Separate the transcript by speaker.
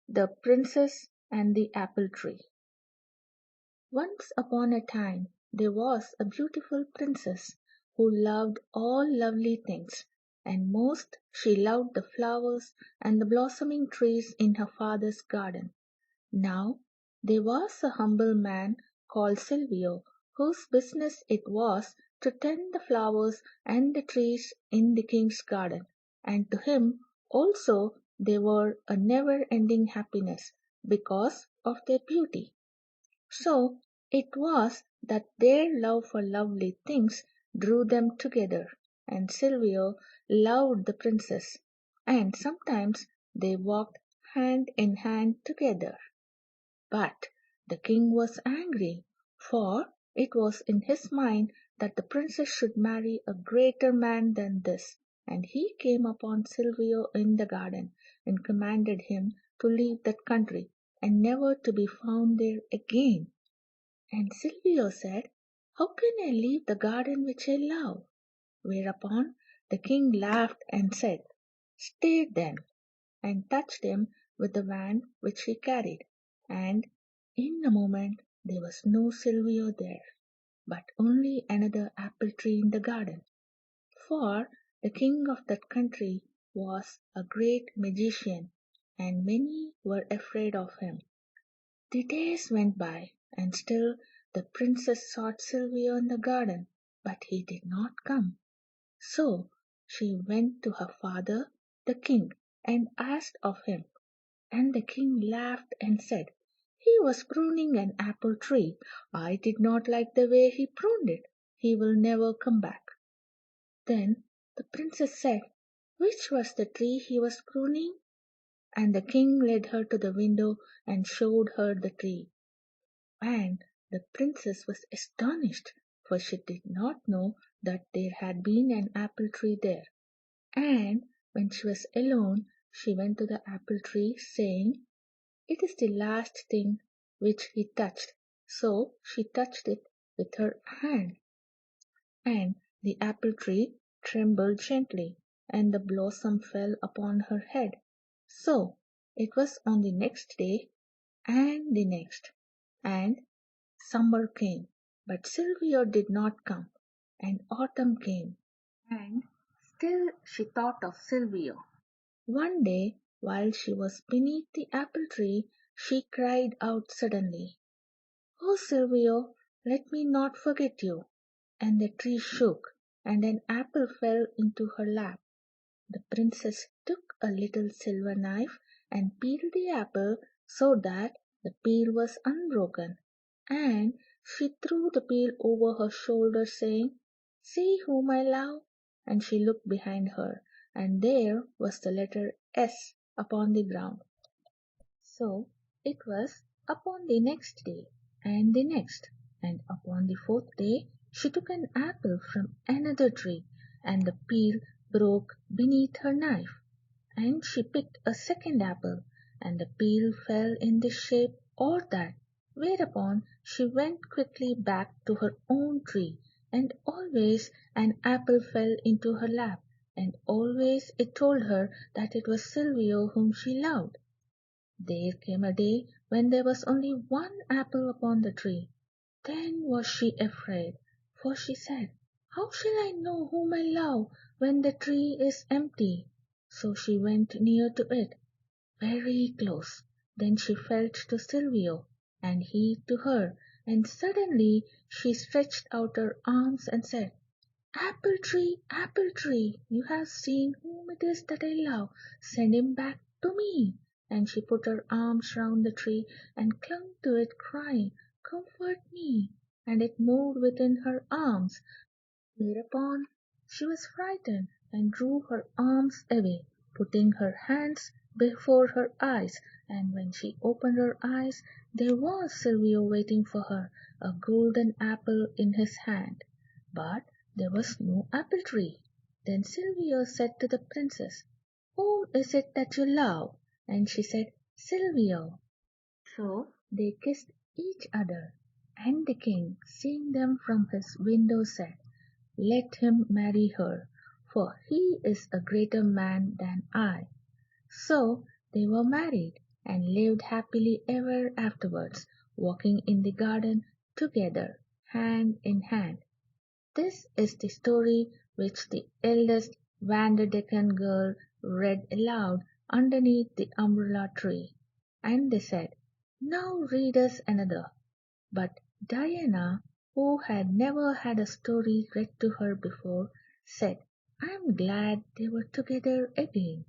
Speaker 1: The Princess and the Apple Tree. Once upon a time there was a beautiful princess who loved all lovely things, and most she loved the flowers and the blossoming trees in her father's garden. Now there was a humble man called Silvio, whose business it was to tend the flowers and the trees in the king's garden, and to him also they were a never ending happiness because of their beauty. So it was that their love for lovely things drew them together, and Silvio loved the princess, and sometimes they walked hand in hand together. But the king was angry, for it was in his mind that the princess should marry a greater man than this, and he came upon Silvio in the garden, and commanded him to leave that country, and never to be found there again. And Silvio said, "How can I leave the garden which I love?" Whereupon the king laughed and said, "Stay then," and touched him with the wand which he carried, and in a moment there was no Silvio there, but only another apple tree in the garden. For the king of that country was a great magician, and many were afraid of him. The days went by, and still the princess sought Silvio in the garden, but he did not come. So she went to her father, the king, and asked of him. And the king laughed and said, "He was pruning an apple tree. I did not like the way he pruned it. He will never come back." Then the princess said, "Which was the tree he was pruning?" And the king led her to the window and showed her the tree. And the princess was astonished, for she did not know that there had been an apple tree there. And when she was alone, she went to the apple tree, saying, "It is the last thing which he touched." So she touched it with her hand, and the apple tree trembled gently, and the blossom fell upon her head. So it was on the next day, and the next, and summer came, but Silvio did not come, and autumn came, and still she thought of Silvio. One day, while she was beneath the apple tree, she cried out suddenly, "Oh, Silvio, let me not forget you." And the tree shook, and an apple fell into her lap. The princess took a little silver knife and peeled the apple so that the peel was unbroken, and she threw the peel over her shoulder, saying, "See whom I love." And she looked behind her, and there was the letter S upon the ground. So it was upon the next day, and the next, and upon the fourth day she took an apple from another tree, and the peel broke beneath her knife. And she picked a second apple, and the peel fell in this shape or that, whereupon she went quickly back to her own tree, and always an apple fell into her lap, and always it told her that it was Silvio whom she loved. There came a day when there was only one apple upon the tree. Then was she afraid, for she said, "How shall I know whom I love when the tree is empty?" So she went near to it, very close. Then she felt to Silvio, and he to her, and suddenly she stretched out her arms and said, apple tree, you have seen whom it is that I love. Send him back to me." And she put her arms round the tree and clung to it, crying, "Comfort me." And it moved within her arms. Whereupon she was frightened, and drew her arms away, putting her hands before her eyes, and when she opened her eyes there was Silvio waiting for her, a golden apple in his hand. But there was no apple tree. Then Silvio said to the princess, "Whom is it that you love?" And she said, "Silvio." So they kissed each other, and the king, seeing them from his window, said, "Let him marry her, for he is a greater man than I." So they were married, and lived happily ever afterwards, walking in the garden together, hand in hand. This is the story which the eldest Vanderdecken girl read aloud underneath the umbrella tree. And they said, "Now read us another." But Diana, who had never had a story read to her before, said, "I am glad they were together again."